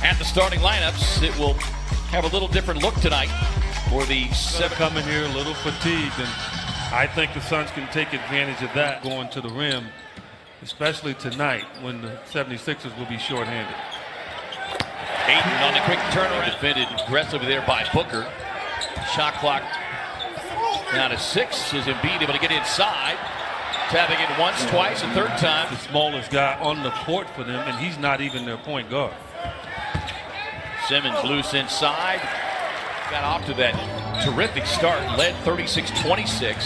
at the starting lineups. It will have a little different look tonight for the seven. Coming here a little fatigued, and I think the Suns can take advantage of that going to the rim, especially tonight when the 76ers will be shorthanded. Ayton on the quick turnaround. Defended aggressively there by Booker. Shot clock down to 6. Is Embiid able to get inside? Tapping it once, twice, a third time. The smallest guy on the court for them, and he's not even their point guard. Simmons loose inside. Got off to that terrific start. Led 36-26.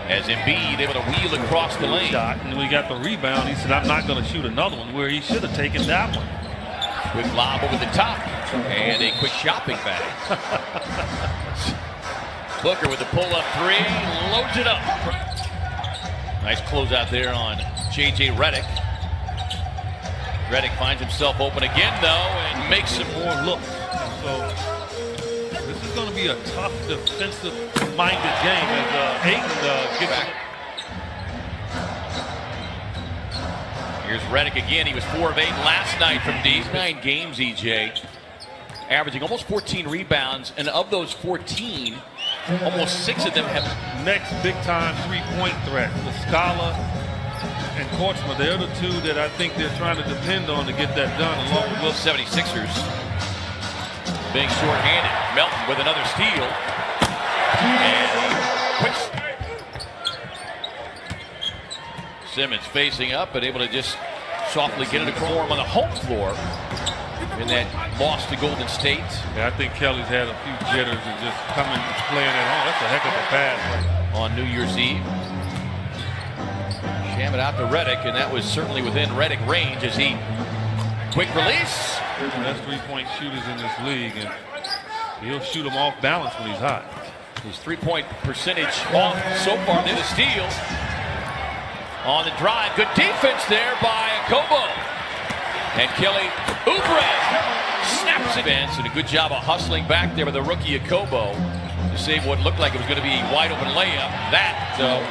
As Embiid able to wheel across the lane. Shot, and we got the rebound. He said, I'm not going to shoot another one, where he should have taken that one. Quick lob over the top. And a quick shopping bag. Booker with the pull-up three. Loads it up. Nice closeout there on J.J. Redick. Redick finds himself open again, though, and makes some more looks. And so this is going to be a tough defensive-minded game as Ayton gets back. Here's Redick again. He was 4 of 8 last night from deep. 9 games, EJ, averaging almost 14 rebounds, and of those 14, almost 6 of them have next big-time three-point threat. The Scala and Korchma, they're the two that I think they're trying to depend on to get that done, along with the 76ers being short-handed. Melton with another steal. And quick. Simmons facing up, but able to just softly get it across on the home floor in that loss to Golden State. Yeah, I think Kelly's had a few jitters and just coming playing at home. That's a heck of a pass on New Year's Eve. Jam it out to Redick, and that was certainly within Redick range as he quick release. The best three-point shooters in this league, and he'll shoot them off balance when he's hot. His three-point percentage off so far. There's a steal on the drive. Good defense there by Okobo. And Kelly Oubre snaps it. And a good job of hustling back there with the rookie Okobo to save what looked like it was going to be a wide open layup. That, though,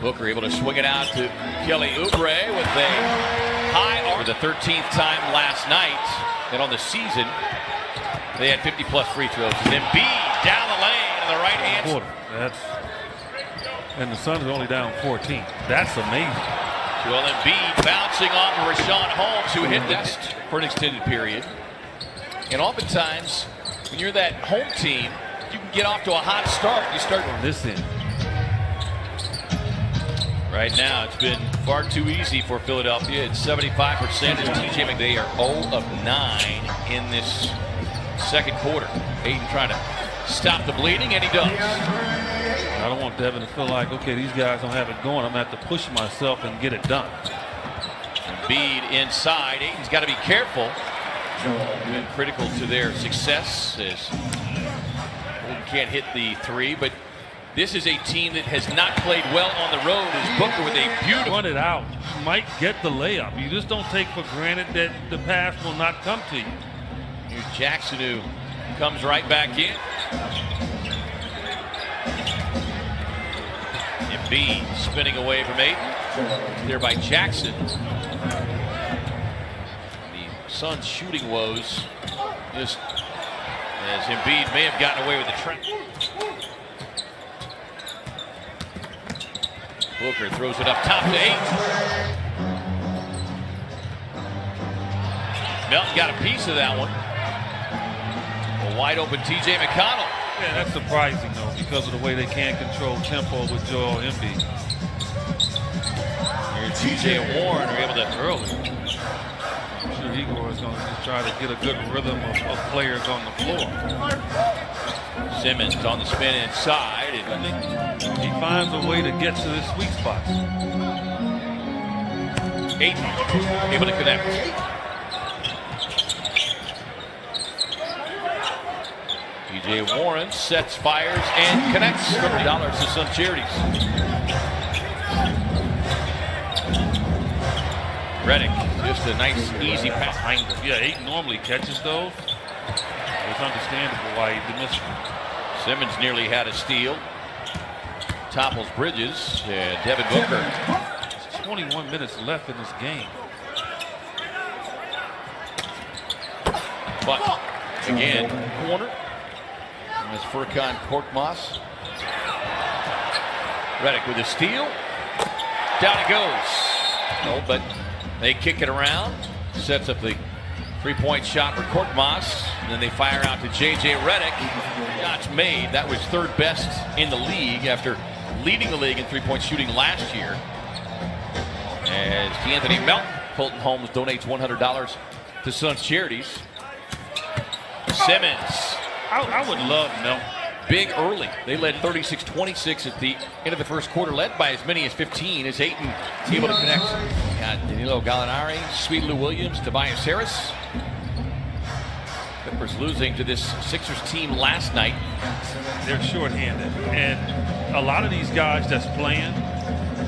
Booker able to swing it out to Kelly Oubre with a high arm. For the 13th time last night, and on the season, they had 50-plus free throws. And Embiid down the lane in the right hand. And the Suns are only down 14. That's amazing. Well, Embiid bouncing off of Richaun Holmes, who hit this for an extended period. And oftentimes, when you're that home team, you can get off to a hot start. You start on this end. Right now, it's been far too easy for Philadelphia. It's 75%. As TJ McDay are 0 of 9 in this second quarter. Ayton trying to stop the bleeding, and he does. I don't want Devin to feel like, okay, these guys don't have it going. I'm going to have to push myself and get it done. Embiid inside. Ayton's got to be careful. Been critical to their success as Golden can't hit the three, but this is a team that has not played well on the road. As Booker with a beautiful run it out. You might get the layup. You just don't take for granted that the pass will not come to you. Here's Jackson, who comes right back in. Embiid spinning away from Ayton. There by Jackson. The Suns' shooting woes just as Embiid may have gotten away with the trap. Booker throws it up top to Ayton. Melton got a piece of that one. A wide open T.J. McConnell. Yeah, that's surprising, though, because of the way they can't control tempo with Joel Embiid. Here, T.J. and Warren are able to early. I'm sure Igor is going to just try to get a good rhythm of players on the floor. Simmons on the spin inside. And he finds a way to get to the sweet spot. Ayton able to connect. T.J. Warren sets, fires, and connects from $1 to some charities. Redick, just a nice, easy pass behind him. Yeah, Ayton normally catches those. It's understandable why he missed it. Simmons nearly had a steal. Topples Bridges. Devin Booker. 21 minutes left in this game. But again, corner. As Furkan Korkmaz. Redick with a steal. Down it goes. No, but they kick it around. Sets up the three-point shot for Korkmaz. And then they fire out to J.J. Redick. Shots made. That was third best in the league after leading the league in three-point shooting last year. As D'Anthony Melton, Fulton Holmes donates $100 to Suns charities. Simmons. I would love Melton. Big early. They led 36-26 at the end of the first quarter, led by as many as 15 as Ayton able to connect. Got Danilo Gallinari, Sweet Lou Williams, Tobias Harris. Clippers losing to this Sixers team last night. They're shorthanded. And a lot of these guys that's playing,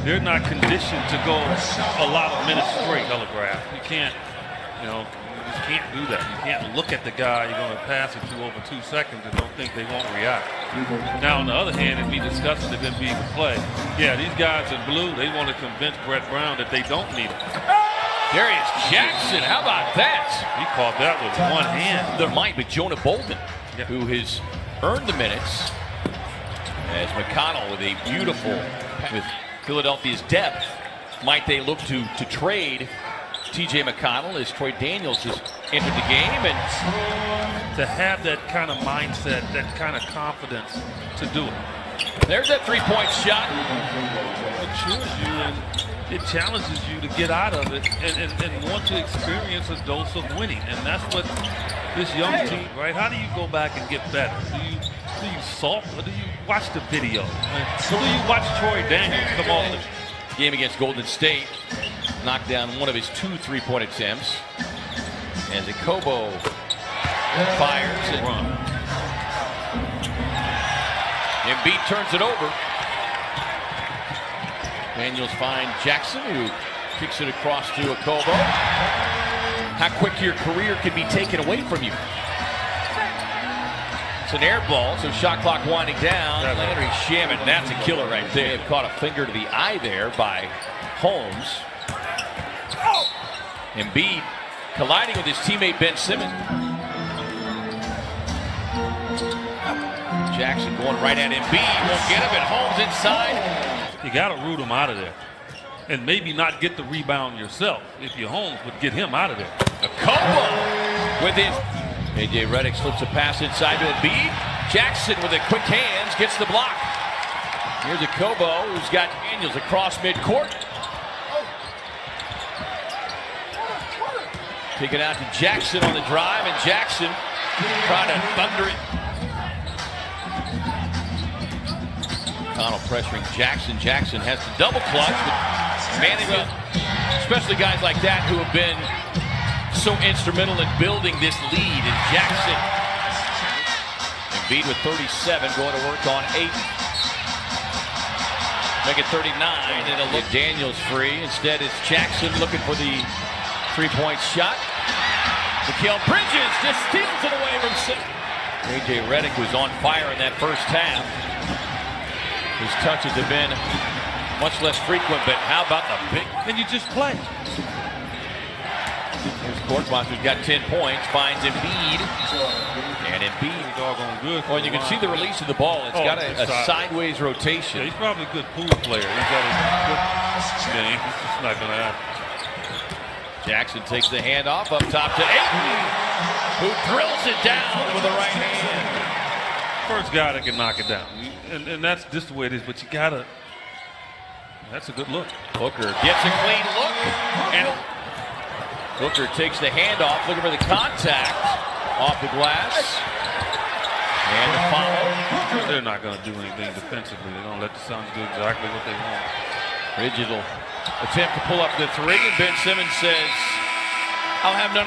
they're not conditioned to go a lot of minutes straight. Telegraph. You can't, you just can't do that. You can't look at the guy you're going to pass it to over 2 seconds and don't think they won't react. Now, on the other hand, if we discuss it, if Embiid would play, yeah, these guys in blue, they want to convince Brett Brown that they don't need him. Darius Jackson, how about that? He caught that with one hand. There might be Jonah Bolden, who has earned the minutes. As McConnell with a beautiful, with Philadelphia's depth, might they look to trade T.J. McConnell as Troy Daniels has entered the game, and to have that kind of mindset, that kind of confidence to do it. There's that three-point shot. It matures you and it challenges you to get out of it and want to experience a dose of winning, and that's what this young team, right? How do you go back and get better? Do you sulk or do you watch the video? Or do you watch Troy Daniels come off the game against Golden State? Knocked down one of his 2 3-point attempts. As Okobo fires and Embiid turns it over. Daniels finds Jackson, who kicks it across to Okobo. How quick your career can be taken away from you. It's an air ball, so shot clock winding down. Landry Shamet, that's a killer right there. They've caught a finger to the eye there by Holmes. Embiid colliding with his teammate Ben Simmons. Jackson going right at Embiid. Won't get him, and Holmes inside. You got to root him out of there. And maybe not get the rebound yourself. If you're Holmes, would get him out of there. Okobo with his. J.J. Redick slips a pass inside to Embiid. Jackson with a quick hands gets the block. Here's Okobo, who's got Daniels across midcourt. Kick it out to Jackson on the drive, and Jackson trying to thunder it. Connell pressuring Jackson. Jackson has to double clutch, but managing, especially guys like that who have been so instrumental in building this lead. And Jackson, Embiid with 37, going to work on Ayton. Make it 39, and it'll look Daniels free. Instead, it's Jackson looking for the three-point shot. Mikal Bridges just steals it away from Simmons. J.J. Redick was on fire in that first half. His touches have been much less frequent, but how about the big? Then you just play. Here's Korkmaz, who's got 10 points, finds Embiid. And Embiid, doggone good. well, you can see the release of the ball. It's got a sideways rotation. Yeah, he's probably a good pool player. He's got a good game. It's just not going to happen. Jackson takes the handoff up top to Ayton, who drills it down with the right hand. First guy that can knock it down. And that's just the way it is, but you got to. That's a good look. Booker gets a clean look, and Booker takes the handoff, looking for the contact off the glass. And the foul. They're not going to do anything defensively. They're going to let the Suns do exactly what they want. Rigid will attempt to pull up the three, and Ben Simmons says, I'll have none.